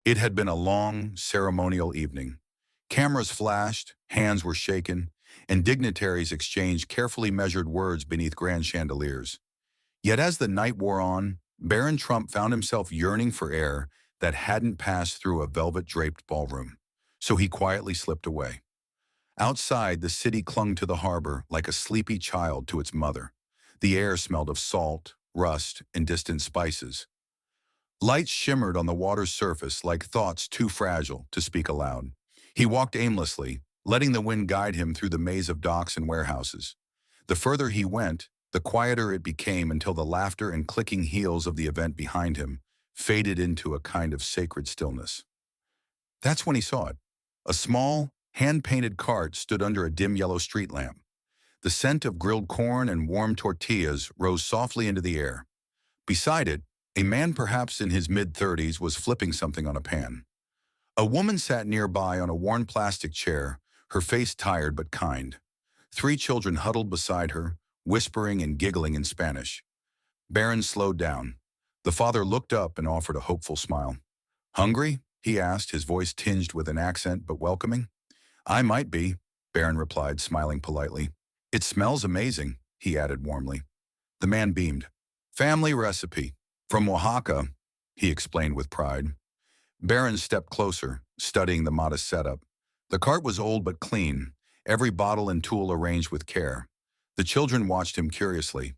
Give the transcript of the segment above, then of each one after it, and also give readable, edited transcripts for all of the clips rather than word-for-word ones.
It had been a long, ceremonial evening. Cameras flashed, hands were shaken, and dignitaries exchanged carefully measured words beneath grand chandeliers. Yet as the night wore on, Barron Trump found himself yearning for air that hadn't passed through a velvet-draped ballroom. So he quietly slipped away. Outside, the city clung to the harbor like a sleepy child to its mother. The air smelled of salt, rust, and distant spices. Lights shimmered on the water's surface like thoughts too fragile to speak aloud. He walked aimlessly, letting the wind guide him through the maze of docks and warehouses. The further he went, the quieter it became until the laughter and clicking heels of the event behind him faded into a kind of sacred stillness. That's when he saw it. A small, hand-painted cart stood under a dim yellow street lamp. The scent of grilled corn and warm tortillas rose softly into the air. Beside it, a man perhaps in his mid-30s was flipping something on a pan. A woman sat nearby on a worn plastic chair, her face tired but kind. Three children huddled beside her, whispering and giggling in Spanish. Barron slowed down. The father looked up and offered a hopeful smile. "Hungry?" he asked, his voice tinged with an accent but welcoming. "I might be," Barron replied, smiling politely. "It smells amazing," he added warmly. The man beamed. "Family recipe. From Oaxaca," he explained with pride. Barron stepped closer, studying the modest setup. The cart was old but clean, every bottle and tool arranged with care. The children watched him curiously.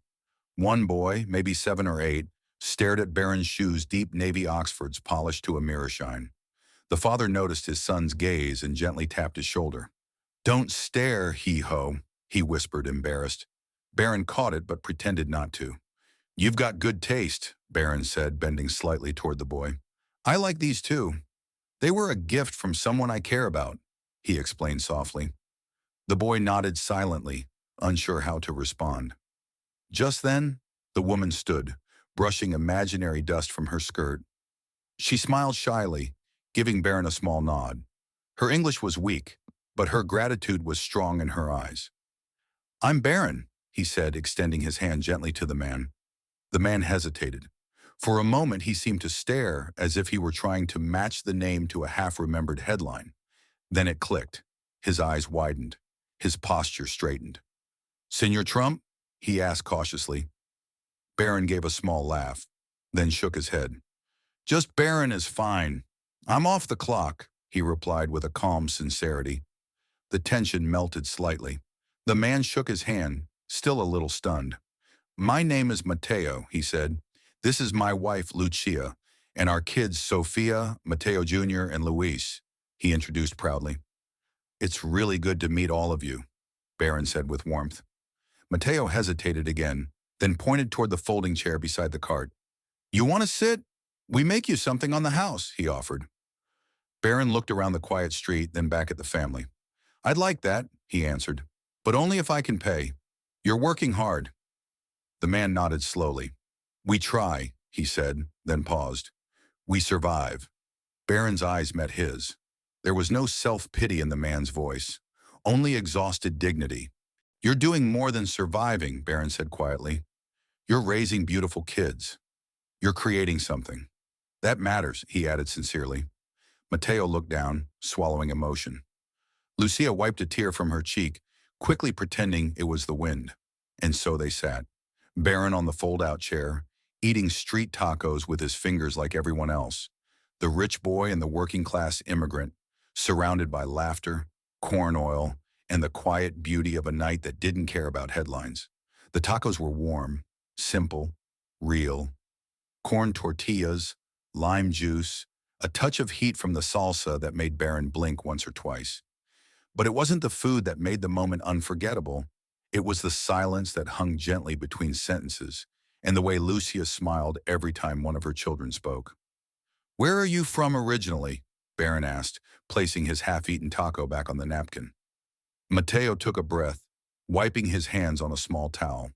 One boy, maybe 7 or 8, stared at Barron's shoes, deep navy Oxfords polished to a mirror shine. The father noticed his son's gaze and gently tapped his shoulder. "Don't stare, hee-ho," he whispered, embarrassed. Barron caught it but pretended not to. "You've got good taste," Barron said, bending slightly toward the boy. "I like these too. They were a gift from someone I care about," he explained softly. The boy nodded silently, unsure how to respond. Just then, the woman stood, brushing imaginary dust from her skirt. She smiled shyly, giving Barron a small nod. Her English was weak, but her gratitude was strong in her eyes. "I'm Barron," he said, extending his hand gently to the man. The man hesitated. For a moment, he seemed to stare as if he were trying to match the name to a half-remembered headline. Then it clicked. His eyes widened. His posture straightened. "Senor Trump?" he asked cautiously. Barron gave a small laugh, then shook his head. "Just Barron is fine. I'm off the clock," he replied with a calm sincerity. The tension melted slightly. The man shook his hand, still a little stunned. "My name is Mateo," he said. "This is my wife, Lucia, and our kids, Sofia, Mateo Jr., and Luis," he introduced proudly. "It's really good to meet all of you," Barron said with warmth. Mateo hesitated again, then pointed toward the folding chair beside the cart. "You want to sit? We make you something on the house," he offered. Barron looked around the quiet street, then back at the family. "I'd like that," he answered, "but only if I can pay. You're working hard." The man nodded slowly. "We try," he said, then paused. "We survive." Barron's eyes met his. There was no self-pity in the man's voice, only exhausted dignity. "You're doing more than surviving," Barron said quietly. "You're raising beautiful kids. You're creating something. That matters," he added sincerely. Mateo looked down, swallowing emotion. Lucia wiped a tear from her cheek, quickly pretending it was the wind. And so they sat, Barron on the fold-out chair, eating street tacos with his fingers like everyone else. The rich boy and the working-class immigrant, surrounded by laughter, corn oil, and the quiet beauty of a night that didn't care about headlines. The tacos were warm, simple, real. Corn tortillas, lime juice, a touch of heat from the salsa that made Barron blink once or twice. But it wasn't the food that made the moment unforgettable. It was the silence that hung gently between sentences, and the way Lucia smiled every time one of her children spoke. "Where are you from originally?" Barron asked, placing his half-eaten taco back on the napkin. Mateo took a breath, wiping his hands on a small towel.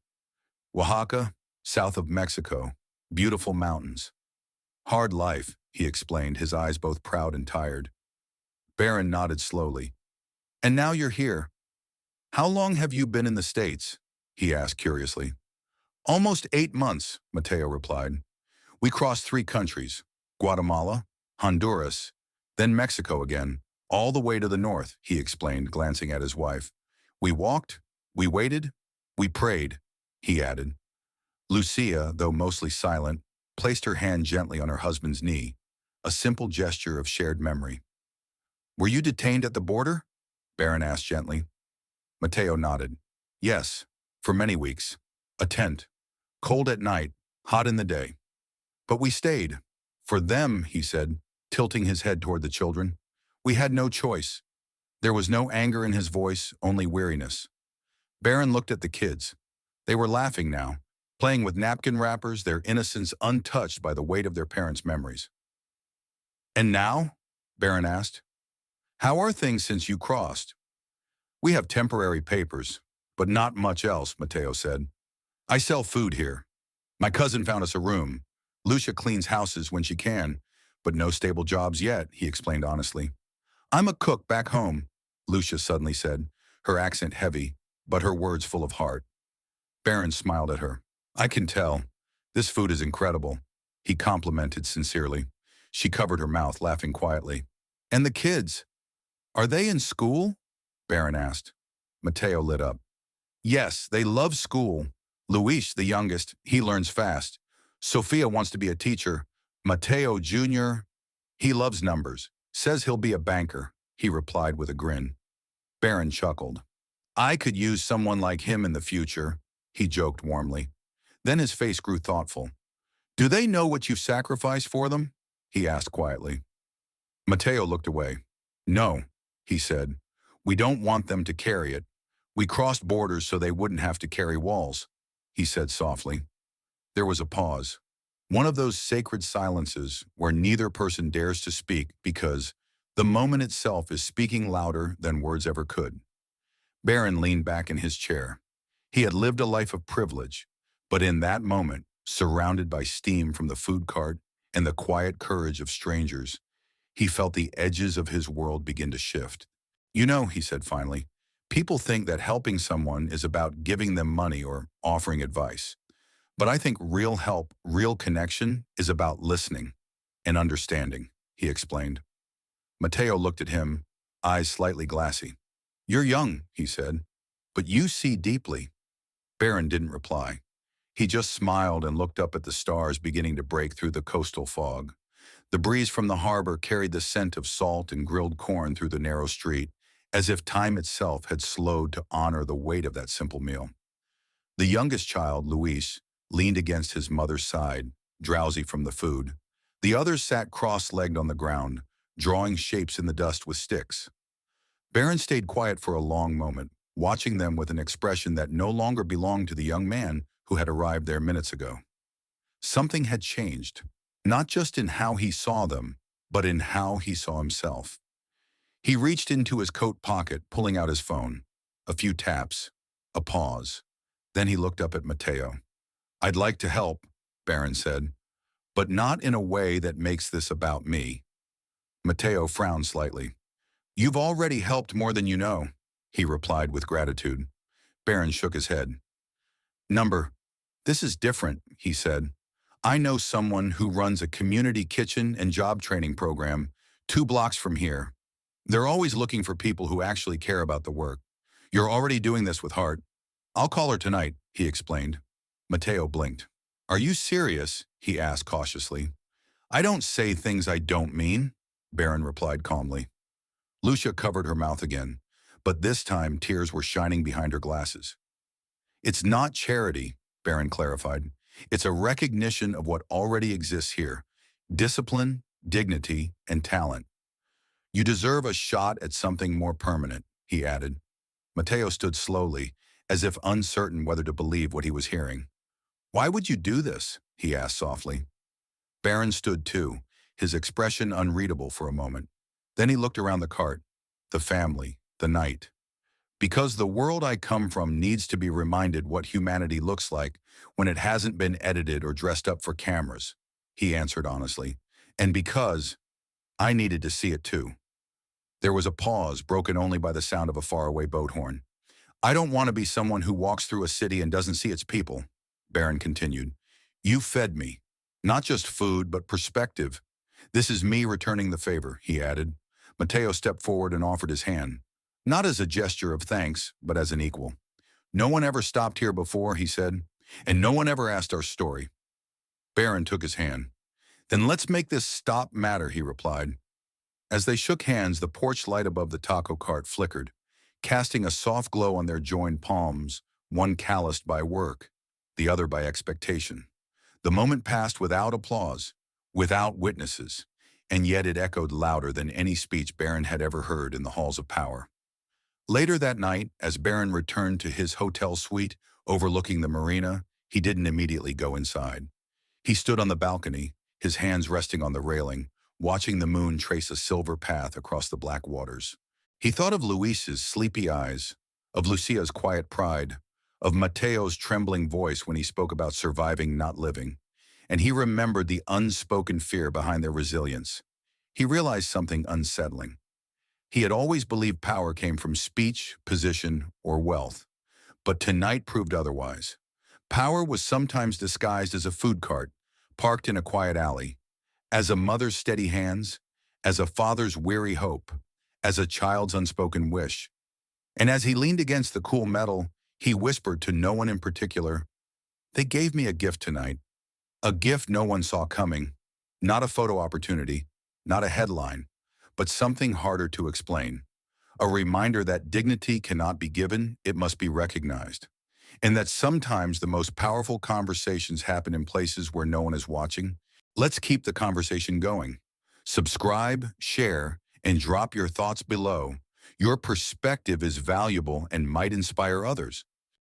"Oaxaca, south of Mexico, beautiful mountains. Hard life," he explained, his eyes both proud and tired. Barron nodded slowly. "And now you're here. How long have you been in the States?" he asked curiously. "Almost 8 months," Mateo replied. "We crossed 3 countries, Guatemala, Honduras, then Mexico again, all the way to the north, he explained, glancing at his wife. We walked, we waited, we prayed, he added. Lucia, though mostly silent, placed her hand gently on her husband's knee, a simple gesture of shared memory. Were you detained at the border? Barron asked gently. Mateo nodded. Yes, for many weeks. A tent. Cold at night, hot in the day. But we stayed. For them, he said, tilting his head toward the children. We had no choice. There was no anger in his voice, only weariness. Barron looked at the kids. They were laughing now, playing with napkin wrappers, their innocence untouched by the weight of their parents' memories. And now? Barron asked. How are things since you crossed? We have temporary papers, but not much else, Mateo said. I sell food here. My cousin found us a room. Lucia cleans houses when she can, but no stable jobs yet, he explained honestly. I'm a cook back home, Lucia suddenly said, her accent heavy, but her words full of heart. Barron smiled at her. I can tell. This food is incredible, he complimented sincerely. She covered her mouth, laughing quietly. And the kids? Are they in school? Barron asked. Mateo lit up. Yes, they love school. Luis, the youngest, he learns fast. Sofia wants to be a teacher. Mateo Jr., he loves numbers. Says he'll be a banker, he replied with a grin. Barron chuckled. I could use someone like him in the future, he joked warmly. Then his face grew thoughtful. Do they know what you've sacrificed for them? He asked quietly. Mateo looked away. No, he said. We don't want them to carry it. We crossed borders so they wouldn't have to carry walls, he said softly. There was a pause. One of those sacred silences where neither person dares to speak because the moment itself is speaking louder than words ever could. Barron leaned back in his chair. He had lived a life of privilege, but in that moment, surrounded by steam from the food cart and the quiet courage of strangers, he felt the edges of his world begin to shift. You know, he said finally, people think that helping someone is about giving them money or offering advice. But I think real help, real connection, is about listening and understanding, he explained. Mateo looked at him, eyes slightly glassy. You're young, he said, but you see deeply. Barron didn't reply. He just smiled and looked up at the stars beginning to break through the coastal fog. The breeze from the harbor carried the scent of salt and grilled corn through the narrow street, as if time itself had slowed to honor the weight of that simple meal. The youngest child, Luis, leaned against his mother's side, drowsy from the food. The others sat cross-legged on the ground, drawing shapes in the dust with sticks. Barron stayed quiet for a long moment, watching them with an expression that no longer belonged to the young man who had arrived there minutes ago. Something had changed, not just in how he saw them, but in how he saw himself. He reached into his coat pocket, pulling out his phone. A few taps, a pause. Then he looked up at Mateo. I'd like to help, Barron said, but not in a way that makes this about me. Mateo frowned slightly. You've already helped more than you know, he replied with gratitude. Barron shook his head. This is different, he said. I know someone who runs a community kitchen and job training program 2 blocks from here. They're always looking for people who actually care about the work. You're already doing this with heart. I'll call her tonight, he explained. Mateo blinked. Are you serious? He asked cautiously. I don't say things I don't mean, Barron replied calmly. Lucia covered her mouth again, but this time tears were shining behind her glasses. It's not charity, Barron clarified. It's a recognition of what already exists here. Discipline, dignity, and talent. You deserve a shot at something more permanent, he added. Mateo stood slowly, as if uncertain whether to believe what he was hearing. Why would you do this? He asked softly. Barron stood too, his expression unreadable for a moment. Then he looked around the cart, the family, the night. Because the world I come from needs to be reminded what humanity looks like when it hasn't been edited or dressed up for cameras, he answered honestly. And because I needed to see it too. There was a pause, broken only by the sound of a faraway boat horn. I don't want to be someone who walks through a city and doesn't see its people, Barron continued. You fed me. Not just food, but perspective. This is me returning the favor, he added. Mateo stepped forward and offered his hand, not as a gesture of thanks, but as an equal. No one ever stopped here before, he said, and no one ever asked our story. Barron took his hand. Then let's make this stop matter, he replied. As they shook hands, the porch light above the taco cart flickered, casting a soft glow on their joined palms, one calloused by work, the other by expectation. The moment passed without applause, without witnesses, and yet it echoed louder than any speech Barron had ever heard in the halls of power. Later that night, as Barron returned to his hotel suite overlooking the marina, he didn't immediately go inside. He stood on the balcony, his hands resting on the railing, watching the moon trace a silver path across the black waters. He thought of Luis's sleepy eyes, of Lucia's quiet pride, of Mateo's trembling voice when he spoke about surviving, not living, and he remembered the unspoken fear behind their resilience. He realized something unsettling. He had always believed power came from speech, position, or wealth, but tonight proved otherwise. Power was sometimes disguised as a food cart, parked in a quiet alley, as a mother's steady hands, as a father's weary hope, as a child's unspoken wish. And as he leaned against the cool metal, he whispered to no one in particular, "They gave me a gift tonight, a gift no one saw coming, not a photo opportunity, not a headline, but something harder to explain. A reminder that dignity cannot be given, it must be recognized. And that sometimes the most powerful conversations happen in places where no one is watching. Let's keep the conversation going. Subscribe, share, and drop your thoughts below. Your perspective is valuable and might inspire others.